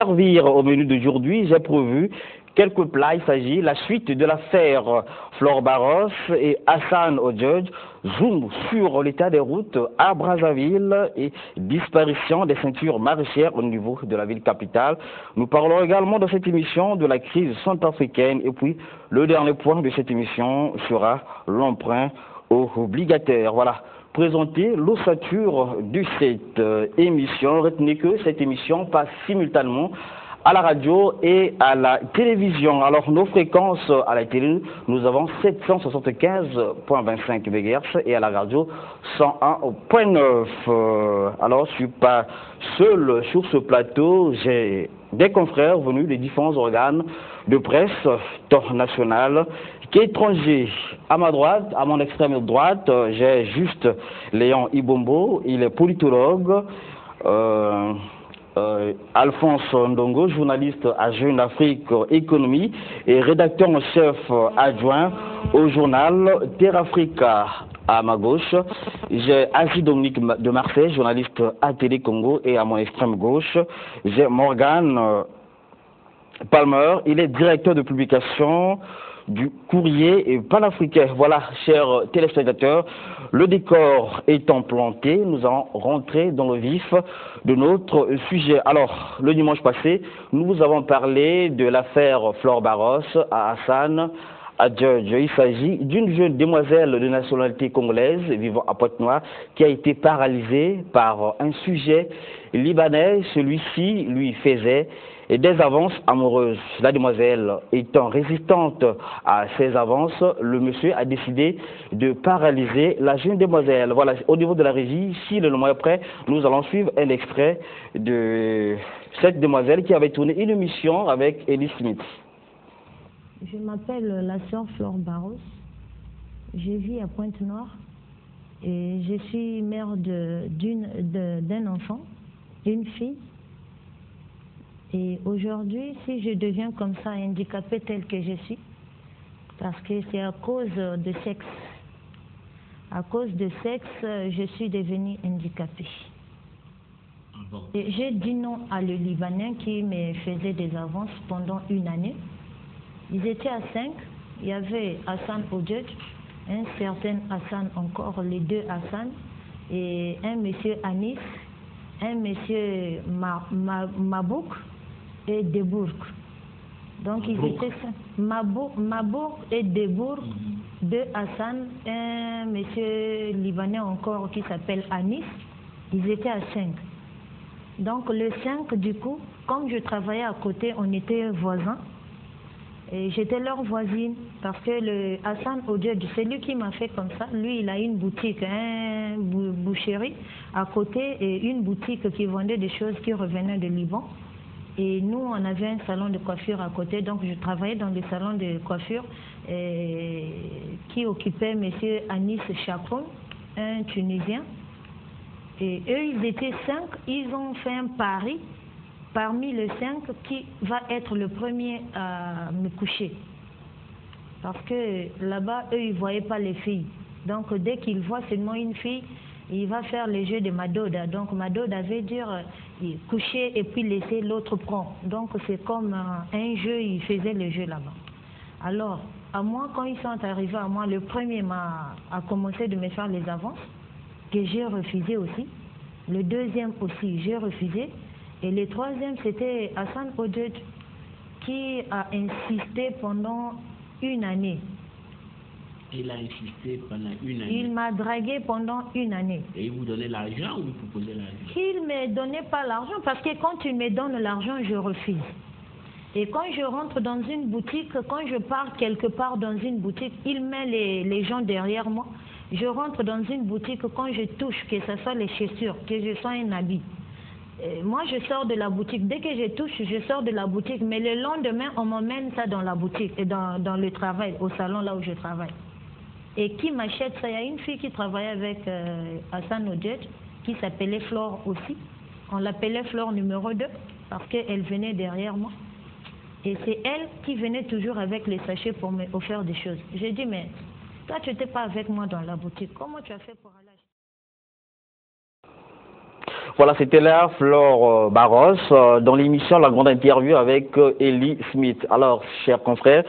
servir au menu d'aujourd'hui, j'ai prévu quelques plats. Il s'agit la suite de l'affaire Flore Barros et Hassan Odjedj, zoom sur l'état des routes à Brazzaville et disparition des ceintures maraîchères au niveau de la ville capitale. Nous parlons également de cette émission de la crise centrafricaine et puis le dernier point de cette émission sera l'emprunt obligataire. Voilà. Présenter l'ossature de cette émission. Retenez que cette émission passe simultanément à la radio et à la télévision. Alors, nos fréquences à la télé, nous avons 775.25 MHz et à la radio 101.9. Alors, je ne suis pas seul sur ce plateau. J'ai des confrères venus des différents organes de presse, tant national qu'étranger. À ma droite, à mon extrême droite, j'ai juste Léon Ibombo, il est politologue. Alphonse Ndongo, journaliste à Jeune Afrique Économie et rédacteur en chef adjoint au journal Terre Africa. À ma gauche, j'ai Asie Dominique de Marseille, journaliste à Télé Congo, et à mon extrême gauche, j'ai Morgan Palmer, il est directeur de publication du courrier panafricain. Voilà, chers téléspectateurs, le décor étant planté, nous allons rentrer dans le vif de notre sujet. Alors, le dimanche passé, nous vous avons parlé de l'affaire Flore Barros à Hassan Odjedj. Il s'agit d'une jeune demoiselle de nationalité congolaise vivant à Pointe-Noire qui a été paralysée par un sujet libanais. Celui-ci lui faisait et des avances amoureuses. La demoiselle étant résistante à ces avances, le monsieur a décidé de paralyser la jeune demoiselle. Voilà, au niveau de la régie, si le moment est prêt, nous allons suivre un extrait de cette demoiselle qui avait tourné une émission avec Elie Smith. Je m'appelle la sœur Flore Barros. Je vis à Pointe-Noire et je suis mère d'un enfant, d'une fille. Et aujourd'hui, si je deviens comme ça handicapée telle que je suis, parce que c'est à cause de sexe. À cause de sexe, je suis devenue handicapée. Et j'ai dit non à le Libanais qui me faisait des avances pendant une année. Ils étaient à 5. Il y avait Hassan Odjedj, un certain Hassan encore, les deux Hassan, et un monsieur Anis, un monsieur Mabouk et Debourg. Donc ils étaient Mabouk et Debourg, deux Hassan, un monsieur libanais encore qui s'appelle Anis. Ils étaient à 5. Donc le 5, du coup, comme je travaillais à côté, on était voisins. Et j'étais leur voisine parce que le Hassan Odjedj, c'est lui qui m'a fait comme ça. Lui, il a une boutique, une boucherie à côté et une boutique qui vendait des choses qui revenaient de Liban. Et nous, on avait un salon de coiffure à côté, donc je travaillais dans le salon de coiffure qui occupait M. Anis Chakoun, un Tunisien. Et eux, ils étaient 5, ils ont fait un pari parmi les 5 qui va être le premier à me coucher. Parce que là-bas, eux, ils ne voyaient pas les filles. Donc, dès qu'ils voient seulement une fille, il va faire le jeu de Madoda. Donc, Madoda veut dire coucher et puis laisser l'autre prendre. Donc, c'est comme un jeu, il faisait le jeu là-bas. Alors, à moi, quand ils sont arrivés à moi, le premier a commencé de me faire les avances, que j'ai refusé aussi. Le deuxième aussi, j'ai refusé. Et le troisième, c'était Hassan Odjedj qui a insisté pendant une année. Il a insisté pendant une année. Il m'a dragué pendant une année. Et il vous donnait l'argent ou il vous proposait l'argent? Il ne me donnait pas l'argent parce que quand il me donne l'argent, je refuse. Et quand je rentre dans une boutique, quand je pars quelque part dans une boutique, il met les gens derrière moi. Je rentre dans une boutique, quand je touche, que ce soit les chaussures, que je sois un habit. Moi, je sors de la boutique. Dès que je touche, je sors de la boutique. Mais le lendemain, on m'emmène ça dans la boutique, et dans le travail, au salon là où je travaille. Et qui m'achète ça? Il y a une fille qui travaillait avec Hassan Odjedj, qui s'appelait Flore aussi. On l'appelait Flore numéro 2, parce qu'elle venait derrière moi. Et c'est elle qui venait toujours avec les sachets pour me offrir des choses. J'ai dit, mais toi, tu n'étais pas avec moi dans la boutique. Comment tu as fait pour aller acheter? Voilà, c'était là Flore Barros dans l'émission La Grande Interview avec Ellie Smith. Alors, chers confrères,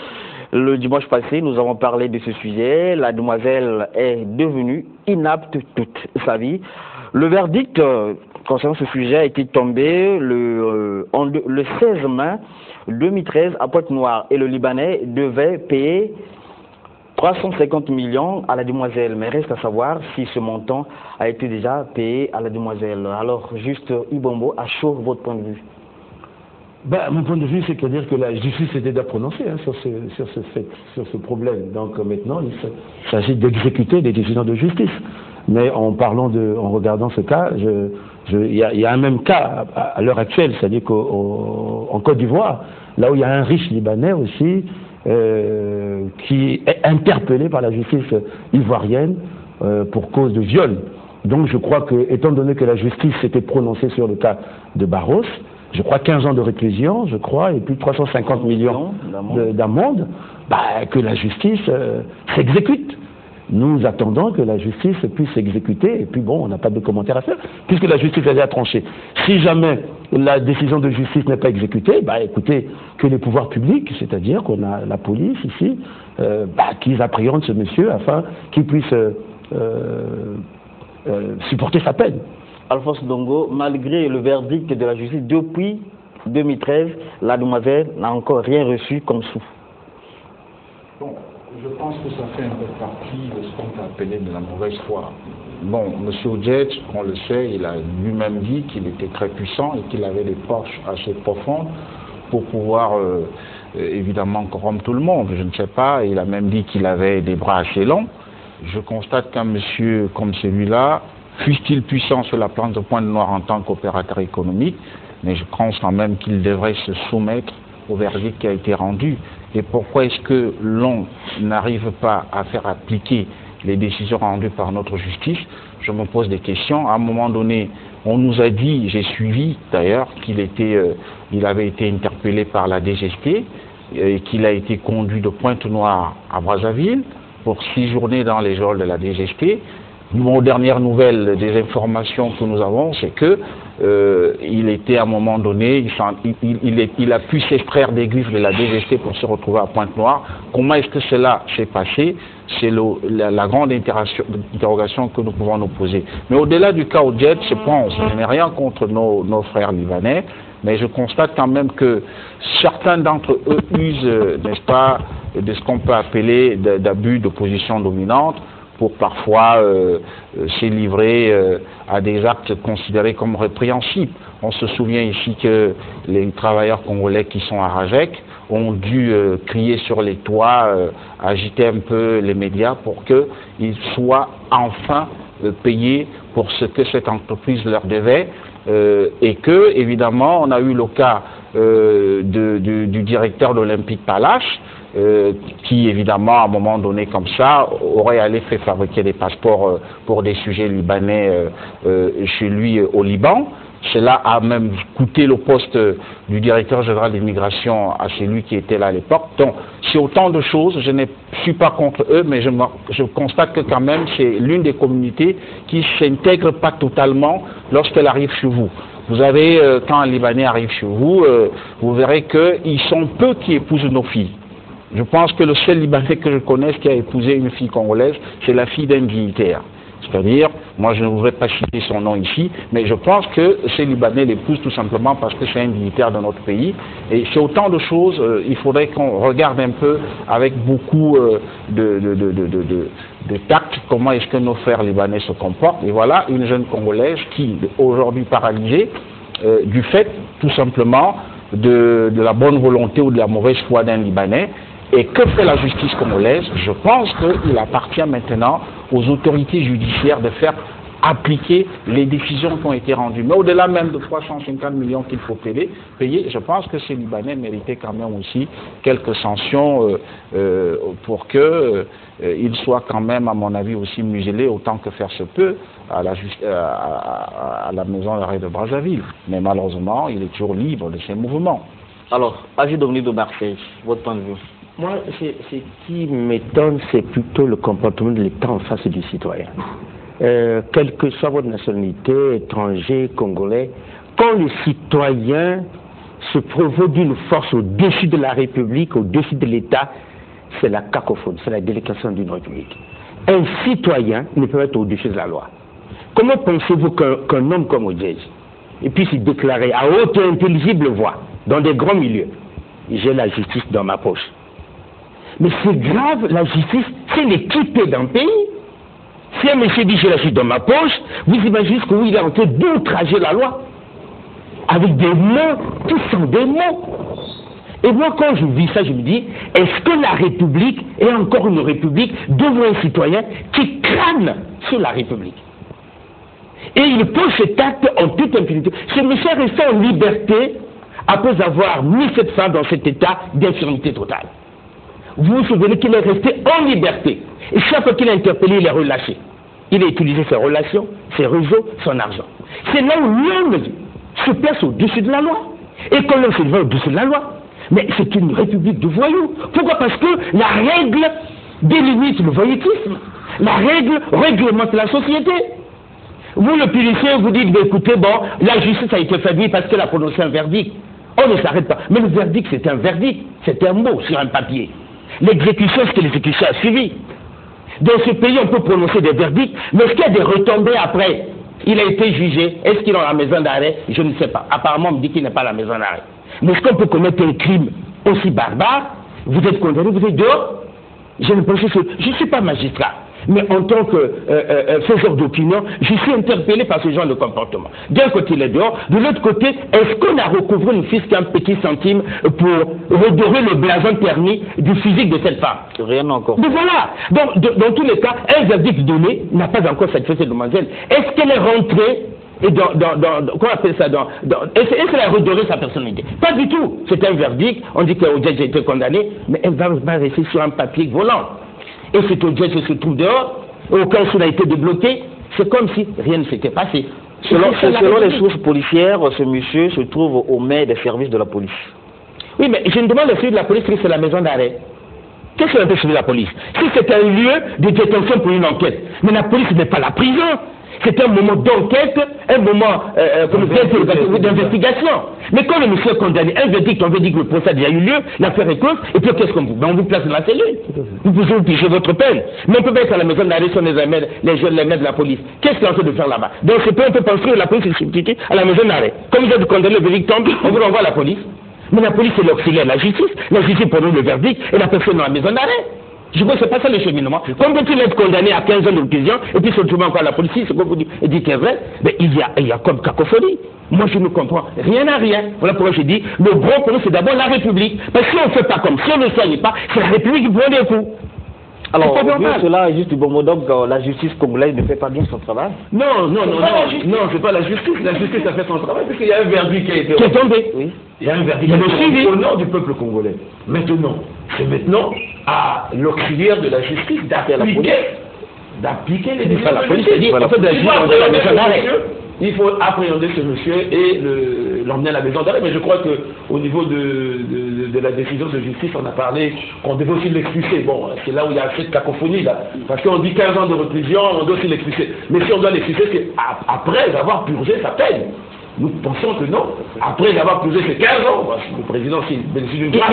le dimanche passé, nous avons parlé de ce sujet. La demoiselle est devenue inapte toute sa vie. Le verdict concernant ce sujet a été tombé le 16 mai 2013 à Pointe-Noire et le Libanais devait payer 350 millions à la demoiselle, mais reste à savoir si ce montant a été déjà payé à la demoiselle. Alors, juste, Ibombo, à chaud, votre point de vue. Mon point de vue, c'est dire que la justice s'est déjà prononcée sur ce problème. Donc maintenant, il s'agit d'exécuter les décisions de justice. Mais en regardant ce cas, il y a un même cas à l'heure actuelle, c'est-à-dire qu'en Côte d'Ivoire, là où il y a un riche Libanais aussi, qui est interpellé par la justice ivoirienne pour cause de viol. Donc je crois que, étant donné que la justice s'était prononcée sur le cas de Barros, je crois 15 ans de réclusion, je crois, et plus de 350 millions d'amende, que la justice s'exécute. Nous attendons que la justice puisse s'exécuter, et puis bon, on n'a pas de commentaires à faire, puisque la justice a déjà tranché. Si jamais la décision de justice n'est pas exécutée, écoutez, que les pouvoirs publics, c'est-à-dire qu'on a la police ici, qu'ils appréhendent ce monsieur afin qu'il puisse supporter sa peine. Alphonse Ndongo, malgré le verdict de la justice, depuis 2013, la demoiselle n'a encore rien reçu comme sou. Bon, je pense que ça fait un peu partie de ce qu'on peut appeler de la mauvaise foi. Bon, M. Odjedj, on le sait, il a lui-même dit qu'il était très puissant et qu'il avait des poches assez profondes pour pouvoir évidemment corrompre tout le monde. Je ne sais pas, il a même dit qu'il avait des bras assez longs. Je constate qu'un monsieur comme celui-là, fût-il puissant sur la planche de Pointe-Noire en tant qu'opérateur économique, mais je pense quand même qu'il devrait se soumettre au verdict qui a été rendu. Et pourquoi est-ce que l'on n'arrive pas à faire appliquer les décisions rendues par notre justice? Je me pose des questions. À un moment donné, on nous a dit, j'ai suivi d'ailleurs, il avait été interpellé par la DGST et qu'il a été conduit de Pointe-Noire à Brazzaville pour séjourner dans les geôles de la DGST. Aux dernières nouvelles, des informations que nous avons, c'est que il était à un moment donné, il a pu s'extraire des griffes de la DGST pour se retrouver à Pointe-Noire. Comment est-ce que cela s'est passé? C'est la grande interrogation que nous pouvons nous poser. Mais au-delà du cas Odjedj, je pense, je n'ai rien contre nos frères libanais, mais je constate quand même que certains d'entre eux usent, n'est-ce pas, de ce qu'on peut appeler d'abus de position dominante, pour parfois se livrer à des actes considérés comme répréhensibles. On se souvient ici que les travailleurs congolais qui sont à Rajek ont dû crier sur les toits, agiter un peu les médias pour qu'ils soient enfin payés pour ce que cette entreprise leur devait, et que, évidemment, on a eu le cas du directeur de l'Olympique Palache, qui évidemment à un moment donné comme ça aurait allé faire fabriquer des passeports pour des sujets libanais chez lui au Liban. Cela a même coûté le poste du directeur général d'immigration à celui qui était là à l'époque. Donc c'est autant de choses, je ne suis pas contre eux, mais je constate que quand même c'est l'une des communautés qui ne s'intègre pas totalement lorsqu'elle arrive chez vous. Vous avez, quand un Libanais arrive chez vous, vous verrez qu'ils sont peu qui épousent nos filles. Je pense que le seul Libanais que je connaisse qui a épousé une fille congolaise, c'est la fille d'un dignitaire. C'est-à-dire, moi je ne voudrais pas citer son nom ici, mais je pense que ces Libanais l'épousent tout simplement parce que c'est un dignitaire de notre pays. Et c'est autant de choses, il faudrait qu'on regarde un peu avec beaucoup de tact comment est-ce que nos frères libanais se comportent. Et voilà une jeune Congolaise qui, aujourd'hui paralysée, du fait tout simplement de la bonne volonté ou de la mauvaise foi d'un Libanais. Et que fait la justice congolaise? Je pense qu'il appartient maintenant aux autorités judiciaires de faire appliquer les décisions qui ont été rendues. Mais au-delà même de 350 millions qu'il faut payer, je pense que ces Libanais méritaient quand même aussi quelques sanctions pour qu'ils soient quand même, à mon avis, aussi muselés autant que faire se peut à la maison d'arrêt de Brazzaville. Mais malheureusement, il est toujours libre de ses mouvements. Alors, Agir Dominique de Marseille, votre point de vue? Moi, ce qui m'étonne, c'est plutôt le comportement de l'État en face du citoyen. quelle que soit votre nationalité, étranger, congolais, quand le citoyen se provoque d'une force au-dessus de la République, au-dessus de l'État, c'est la cacophonie, c'est la déliquescence d'une République. Un citoyen ne peut être au-dessus de la loi. Comment pensez-vous qu'un homme comme Odjedj puisse y déclarer à haute et intelligible voix, dans des grands milieux, j'ai la justice dans ma poche? Mais c'est grave, la justice, c'est l'équité d'un pays. Si un monsieur dit j'ai la justice dans ma poche, vous imaginez jusqu'où il est en train d'outrager la loi, avec des mots qui sont des mots. Et moi, quand je vis ça, je me dis, est-ce que la République est encore une République devant un citoyen qui crâne sur la République? Et il pose cet acte en toute impunité. Ce monsieur est resté en liberté après avoir mis cette femme dans cet état d'infirmité totale. Vous vous souvenez qu'il est resté en liberté. Et chaque fois qu'il est interpellé, il est relâché. Il a utilisé ses relations, ses réseaux, son argent. C'est là où l'homme se place au-dessus de la loi. Et quand l'homme se met au-dessus de la loi, mais c'est une république de voyous. Pourquoi? Parce que la règle délimite le voyoutisme. La règle réglemente la société. Vous, le policier, vous dites, bah, écoutez, bon, la justice a été faite parce qu'elle a prononcé un verdict. On ne s'arrête pas. Mais le verdict, c'est un verdict. C'est un mot sur un papier. L'exécution, c'est que l'exécution a suivi. Dans ce pays, on peut prononcer des verdicts, mais est-ce qu'il y a des retombées après? Il a été jugé. Est-ce qu'il est dans la maison d'arrêt? Je ne sais pas. Apparemment, on me dit qu'il n'est pas à la maison d'arrêt. Mais est-ce qu'on peut commettre un crime aussi barbare? Vous êtes condamné, vous êtes dehors? Je ne suis pas magistrat. Mais en tant que faiseur d'opinion, je suis interpellé par ce genre de comportement. D'un côté, il est dehors. De l'autre côté, est-ce qu'on a recouvré une fiche qu'un petit centime pour redorer le blason permis du physique de cette femme? Rien encore. Donc voilà. Donc, dans tous les cas, un verdict donné n'a pas encore satisfait cette demoiselle. Est-ce qu'elle est rentrée et comment on appelle ça, est-ce qu'elle a redoré sa personnalité? Pas du tout. C'est un verdict. On dit qu'Odjedj a été condamné, mais elle va rester sur un papier volant. Et cet Odjedj se trouve dehors, aucun sou n'a été débloqué, c'est comme si rien ne s'était passé. Selon les sources policières, ce monsieur se trouve au maire des services de la police. Oui, mais je me demande le service de la police, c'est la maison d'arrêt. Qu'est-ce que c'est de la police? Si c'est un lieu de détention pour une enquête, mais la police n'est pas la prison. C'est un moment d'enquête, un moment d'investigation. Mais quand le monsieur est condamné, un verdict, on veut dire que le procès a déjà eu lieu, l'affaire est close, et puis qu'est-ce qu'on vous? On vous place dans la cellule. Vous pouvez vous piger votre peine. Mais on peut pas être à la maison d'arrêt sur les jeunes, les maîtres de la police. Qu'est-ce qu'il est en train de faire là-bas? Donc c'est pas on peut penser que la police est substituée à la maison d'arrêt. Comme vous êtes condamné, le verdict tombe, on vous renvoie à la police. Mais la police est l'auxiliaire de la justice. La justice prononce le verdict et la personne dans la maison d'arrêt. Je crois que c'est pas ça le cheminement. Comme peut-il être condamné à 15 ans de prison et puis se retrouver encore à la police, ce que vous dites est vrai, mais il y a comme cacophonie. Moi je ne comprends rien à rien. Voilà pourquoi je dis, le bon pour nous c'est d'abord la République. Parce que si on ne fait pas comme, si on ne soigne pas, c'est la République qui prend des coups. Alors, vu cela, juste du bon mot, donc la justice congolaise ne fait pas bien son travail? Non, c'est pas la justice. La justice a fait son travail parce qu'il y a un verdict qui a été tombé. Oui. Il y a un verdict au nom du peuple congolais. Maintenant, c'est maintenant à l'auxiliaire de la justice d'appliquer les décisions de la police. C'est-à-dire, en fait, la maison d'arrêt. Il faut appréhender ce monsieur et l'emmener à la maison d'arrêt. Mais je crois qu'au niveau de la décision de justice, on a parlé qu'on devait aussi l'expulser. Bon, c'est là où il y a cette cacophonie, là. Parce qu'on dit 15 ans de réclusion, on doit aussi l'expulser. Mais si on doit l'expulser, c'est après avoir purgé sa peine. Nous pensons que non. Après avoir purgé ses 15 ans, le président, s'il bénéficie d'une grâce,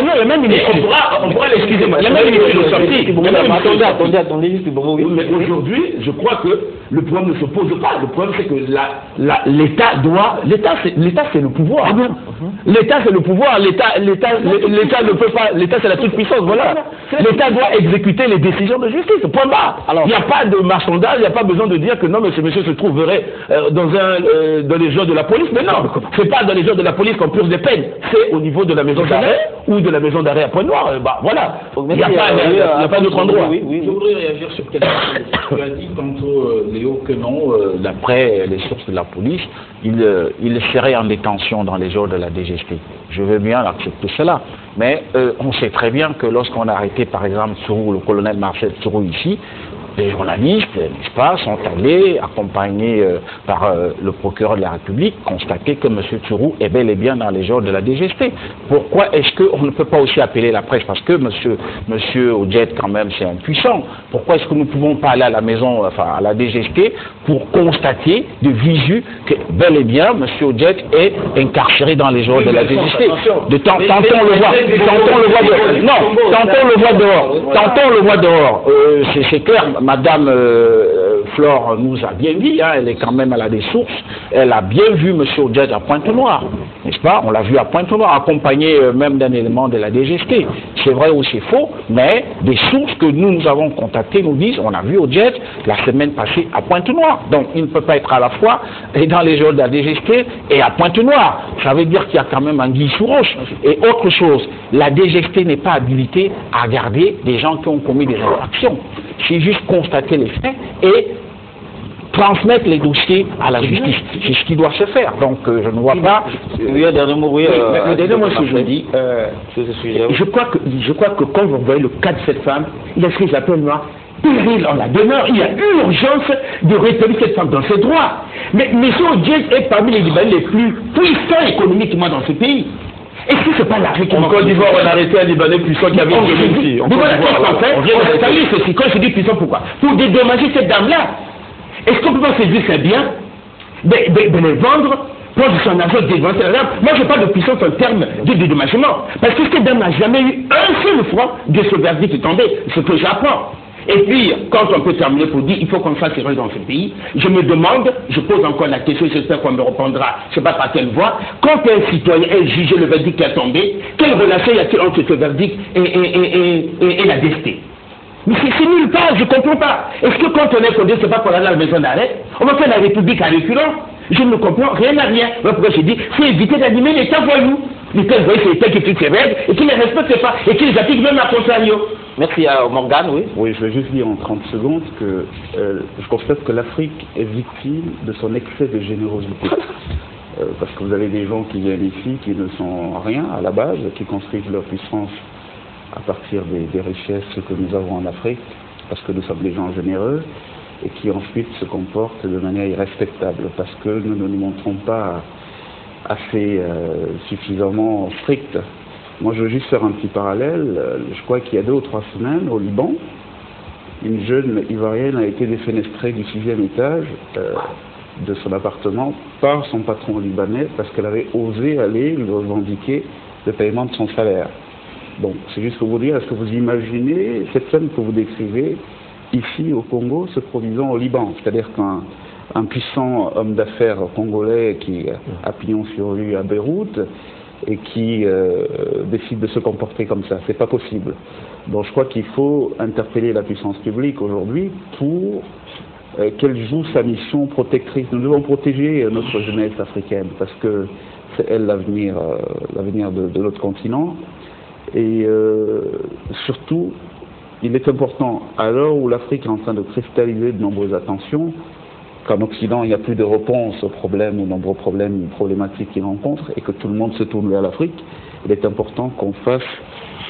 on pourra l'excuser. La même ministre de sortie. Attendez, juste bon mot. Mais aujourd'hui, je crois que le problème ne se pose pas. Le problème, c'est que l'État doit. L'État, c'est le pouvoir. L'État, c'est le pouvoir. L'État ne peut pas. L'État, c'est la toute-puissance. Voilà. L'État doit exécuter les décisions de justice. Point barre. Il n'y a pas de marchandage. Il n'y a pas besoin de dire que non, mais ce monsieur se trouverait dans les jours de la police. Mais non, c'est pas dans les jours de la police qu'on purge des peines. C'est au niveau de la maison d'arrêt ou de la maison d'arrêt à Pointe-Noire. Il n'y a pas d'autre endroit. Je voudrais réagir sur quelque chose. Tu as dit tantôt, Léo, que non, d'après les sources de la police, il serait en détention dans les jours de la DGSP. Je veux bien accepter cela. Mais on sait très bien que lorsqu'on a arrêté, par exemple, Tsuru, le colonel Marcel Tsuru ici, les journalistes, n'est-ce pas, sont allés, accompagnés par le procureur de la République, constater que M. Tsuru est bel et bien dans les genres de la DGST. Pourquoi est-ce qu'on ne peut pas aussi appeler la presse? Parce que M. Odjet, quand même, c'est impuissant. Pourquoi est-ce que nous ne pouvons pas aller à la maison, enfin à la DGST, pour constater de visu que bel et bien M. Odjet est incarcéré dans les genres de la DGST? Tantôt on le voit dehors. C'est clair, Madame Flore nous a bien dit, hein, elle a des sources, elle a bien vu M. Odjet à Pointe-Noire, n'est-ce pas? On l'a vu à Pointe-Noire, accompagné même d'un élément de la DGST. C'est vrai ou c'est faux, mais des sources que nous avons contactées nous disent, on a vu Odjet la semaine passée à Pointe-Noire. Donc il ne peut pas être à la fois et dans les genres de la DGST et à Pointe-Noire. Ça veut dire qu'il y a quand même anguille sous roche. Et autre chose, la DGST n'est pas habilitée à garder des gens qui ont commis des infractions. C'est juste constater les faits et transmettre les dossiers à la justice. C'est ce qui doit se faire. Donc je ne vois pas... Oui, un dernier mot, oui. Le dernier mot, ce que je dis, je crois que quand vous voyez le cas de cette femme, il y a ce que j'appelle moi péril en la demeure. Il y a urgence de rétablir cette femme dans ses droits. Mais M. Odjet est parmi les Libanais les plus puissants économiquement dans ce pays. Est-ce que c'est pas l'arrêt qui... En Côte d'Ivoire, on a arrêté un Libanais puissant qui avait une ici. On salue ceci. Quand je dis puissant, pourquoi? Pour dédommager cette dame-là. Est-ce qu'on peut pas se dire c'est bien de les vendre, prendre son argent, dévancer la dame? Moi, je parle de puissance en termes de dédommagement. Parce que cette dame n'a jamais eu un seul franc de ce verdict tombé, ce que j'apprends. Et puis, quand on peut terminer pour dire il faut qu'on fasse erreur dans ce pays, je me demande, je pose encore la question, j'espère qu'on me répondra, je ne sais pas par quelle voie, quand un citoyen est jugé le verdict qui a tombé, quelle relation y a-t-il entre ce verdict et la DST? Mais c'est nulle part, je ne comprends pas. Est-ce que quand on est condamné, c'est pas qu'on a la maison d'arrêt? On va faire la République à reculons? Je ne comprends rien à rien. Voilà pourquoi je dis, il faut éviter d'animer l'État voyou. L'État voyou, c'est l'État qui fixe ses règles et qui ne les respecte pas et qui les applique même à contrario. Merci à Morgane, oui. Oui, je vais juste dire en 30 secondes que je constate que l'Afrique est victime de son excès de générosité. Parce que vous avez des gens qui viennent ici, qui ne sont rien à la base, qui construisent leur puissance à partir des richesses que nous avons en Afrique, parce que nous sommes des gens généreux, et qui ensuite se comportent de manière irrespectable, parce que nous ne nous montrons pas assez suffisamment stricts. Moi, je veux juste faire un petit parallèle. Je crois qu'il y a 2 ou 3 semaines, au Liban, une jeune Ivoirienne a été défenestrée du 6e étage de son appartement par son patron libanais, parce qu'elle avait osé aller lui revendiquer le paiement de son salaire. Bon, c'est juste pour vous dire, est-ce que vous imaginez cette scène que vous décrivez ici au Congo se produisant au Liban? C'est-à-dire qu'un puissant homme d'affaires congolais qui a pignon sur rue à Beyrouth et qui décide de se comporter comme ça, c'est pas possible. Donc je crois qu'il faut interpeller la puissance publique aujourd'hui pour qu'elle joue sa mission protectrice. Nous devons protéger notre jeunesse africaine parce que c'est elle l'avenir de notre continent. Et surtout, il est important, à l'heure où l'Afrique est en train de cristalliser de nombreuses attentions, qu'en Occident, il n'y a plus de réponse aux problèmes, aux nombreux problèmes, problématiques qu'il rencontre, et que tout le monde se tourne vers l'Afrique, il est important qu'on fasse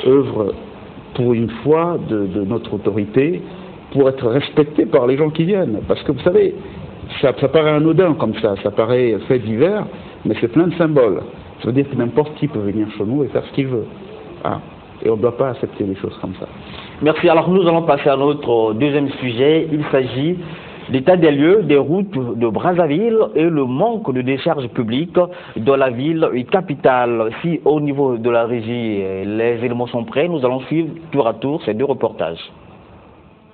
œuvre pour une fois de notre autorité, pour être respecté par les gens qui viennent. Parce que vous savez, ça paraît anodin comme ça paraît fait divers, mais c'est plein de symboles. Ça veut dire que n'importe qui peut venir chez nous et faire ce qu'il veut. Ah. Et on ne doit pas accepter des choses comme ça. Merci. Alors nous allons passer à notre deuxième sujet. Il s'agit l'état des lieux des routes de Brazzaville et le manque de décharge publique dans la ville capitale. Si au niveau de la régie les éléments sont prêts, nous allons suivre tour à tour ces 2 reportages.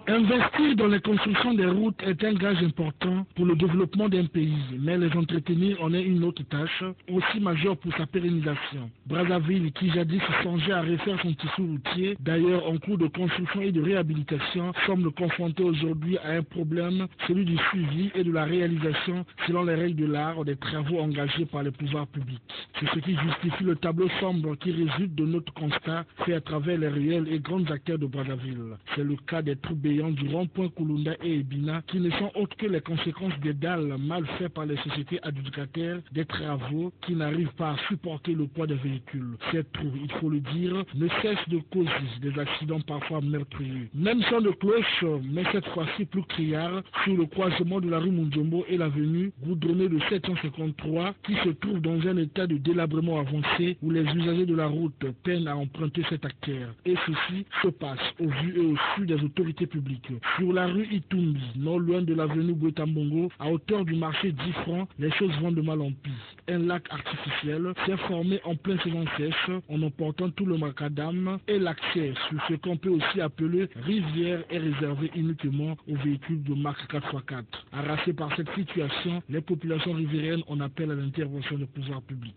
Investir dans la construction des routes est un gage important pour le développement d'un pays, mais les entretenir en est une autre tâche, aussi majeure pour sa pérennisation. Brazzaville, qui jadis songeait à refaire son tissu routier, d'ailleurs en cours de construction et de réhabilitation, semble confronté aujourd'hui à un problème, celui du suivi et de la réalisation selon les règles de l'art des travaux engagés par les pouvoirs publics. C'est ce qui justifie le tableau sombre qui résulte de notre constat fait à travers les réels et grandes acteurs de Brazzaville. C'est le cas des troupes béantes géants du rond-point Kulunda et Ebina, qui ne sont autres que les conséquences des dalles mal faites par les sociétés adjudicataires des travaux qui n'arrivent pas à supporter le poids des véhicules. Cette trou, il faut le dire, ne cesse de causer des accidents parfois meurtriers. Même son de cloche, mais cette fois-ci plus criard, sur le croisement de la rue Mundjombo et l'avenue goudronnée de 753, qui se trouve dans un état de délabrement avancé où les usagers de la route peinent à emprunter cette artère. Et ceci se passe au vu et au su des autorités publiques. Sur la rue Itumbi, non loin de l'avenue Bouetambongo, à hauteur du marché 10 francs, les choses vont de mal en pis. Un lac artificiel s'est formé en pleine saison sèche en emportant tout le macadam et l'accès sur ce qu'on peut aussi appeler rivière est réservé uniquement aux véhicules de marque 4x4. Harassés par cette situation, les populations riveraines en appellent à l'intervention des pouvoirs publics.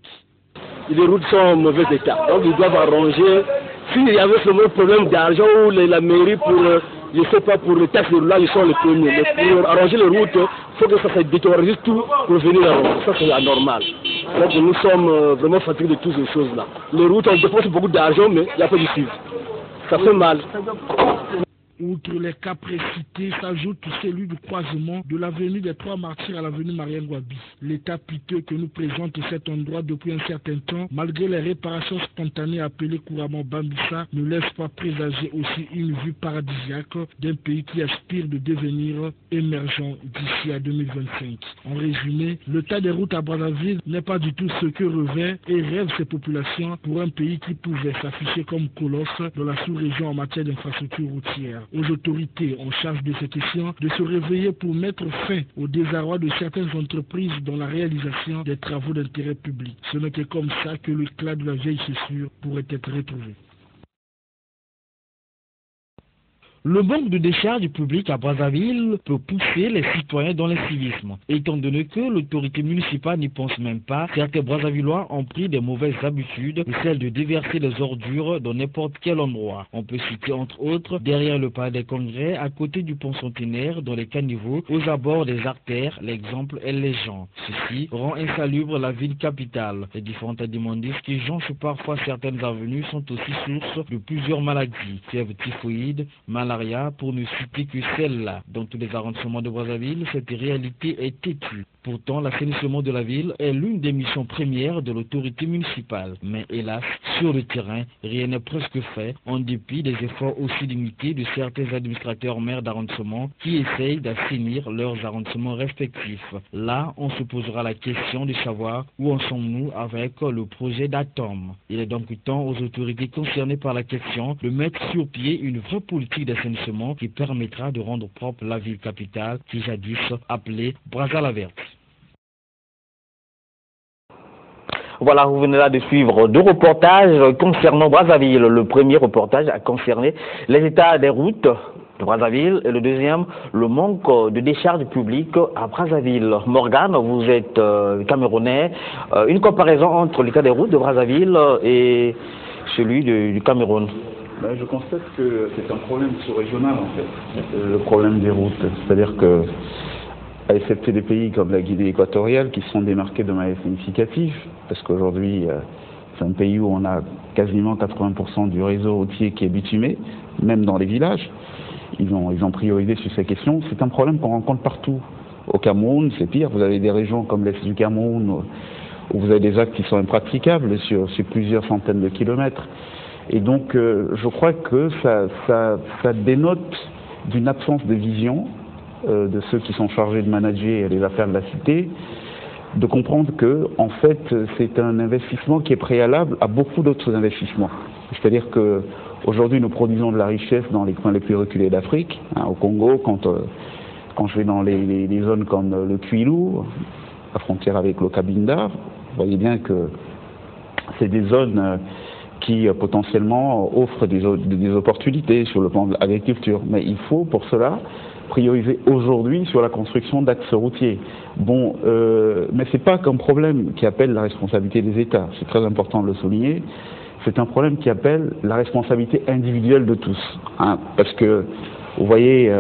Les routes sont en mauvais état, donc ils doivent arranger. S'il y avait seulement un problème d'argent ou la mairie pour, je ne sais pas, pour le taxe de roulage, ils sont les premiers. Mais pour arranger les routes, il faut que ça se détériore tout pour venir arranger. Ça, c'est anormal. Donc nous sommes vraiment fatigués de toutes ces choses-là. Les routes, on dépense beaucoup d'argent, mais il n'y a pas de suivi. Ça fait mal. Outre les cas précités, s'ajoute celui du croisement de l'avenue des Trois Martyrs à l'avenue Marianne Gwabi. L'état piteux que nous présente cet endroit depuis un certain temps, malgré les réparations spontanées appelées couramment Bambissa, ne laisse pas présager aussi une vue paradisiaque d'un pays qui aspire de devenir émergent d'ici à 2025. En résumé, l'état des routes à Brazzaville n'est pas du tout ce que rêvaient et rêvent ces populations pour un pays qui pouvait s'afficher comme colosse dans la sous-région en matière d'infrastructures routières. Aux autorités en charge de ces questions de se réveiller pour mettre fin au désarroi de certaines entreprises dans la réalisation des travaux d'intérêt public. Ce n'est que comme ça que l'éclat de la vieille chaussure pourrait être retrouvé. Le manque de décharge publique à Brazzaville peut pousser les citoyens dans l'incivisme. Étant donné que l'autorité municipale n'y pense même pas, certains Brazzavillois ont pris des mauvaises habitudes, celle de déverser les ordures dans n'importe quel endroit. On peut citer entre autres derrière le palais des congrès, à côté du pont centenaire, dans les caniveaux, aux abords des artères, l'exemple est légion. Ceci rend insalubre la ville capitale. Les différentes immondices qui jonchent parfois certaines avenues sont aussi source de plusieurs maladies, fièvre typhoïde, malaria, pour ne citer que celle-là. Dans tous les arrondissements de Brazzaville, cette réalité est têtue. Pourtant, l'assainissement de la ville est l'une des missions premières de l'autorité municipale. Mais hélas, sur le terrain, rien n'est presque fait, en dépit des efforts aussi limités de certains administrateurs maires d'arrondissement qui essayent d'assainir leurs arrondissements respectifs. Là, on se posera la question de savoir où en sommes-nous avec le projet d'Atom. Il est donc temps aux autorités concernées par la question de mettre sur pied une vraie politique d'assainissement qui permettra de rendre propre la ville capitale qui jadis appelée Brazza-la-Verte. Voilà, vous venez là de suivre deux reportages concernant Brazzaville. Le premier reportage a concerné les états des routes de Brazzaville et le deuxième, le manque de décharge publique à Brazzaville. Morgane, vous êtes camerounais. Une comparaison entre l'état des routes de Brazzaville et celui du Cameroun. Ben, je constate que c'est un problème sous-régional en fait, le problème des routes. C'est-à-dire que, à excepter des pays comme la Guinée équatoriale qui sont démarqués de manière significative, parce qu'aujourd'hui c'est un pays où on a quasiment 80% du réseau routier qui est bitumé, même dans les villages, ils ont priorisé sur ces questions. C'est un problème qu'on rencontre partout. Au Cameroun, c'est pire, vous avez des régions comme l'Est du Cameroun où vous avez des actes qui sont impraticables sur plusieurs centaines de kilomètres. Et donc je crois que ça dénote d'une absence de vision de ceux qui sont chargés de manager les affaires de la cité, de comprendre que en fait c'est un investissement qui est préalable à beaucoup d'autres investissements. C'est-à-dire que aujourd'hui nous produisons de la richesse dans les coins les plus reculés d'Afrique. Au Congo, quand je vais dans les zones comme le Kwilu, la frontière avec le Cabinda, vous voyez bien que c'est des zones qui potentiellement offrent des opportunités sur le plan de l'agriculture. Mais il faut pour cela prioriser aujourd'hui sur la construction d'axes routiers. Bon, mais c'est pas qu'un problème qui appelle la responsabilité des États, c'est très important de le souligner, c'est un problème qui appelle la responsabilité individuelle de tous. Parce que, vous voyez,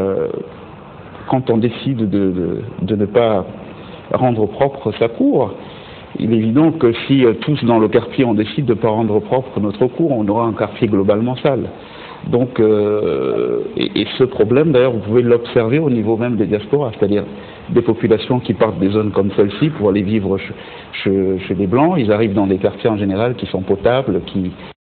quand on décide de ne pas rendre propre sa cour, il est évident que si tous dans le quartier on décide de ne pas rendre propre notre cour, on aura un quartier globalement sale. Donc, et ce problème, d'ailleurs, vous pouvez l'observer au niveau même des diasporas, c'est-à-dire des populations qui partent des zones comme celle-ci pour aller vivre chez les Blancs. Ils arrivent dans des quartiers en général qui sont potables, qui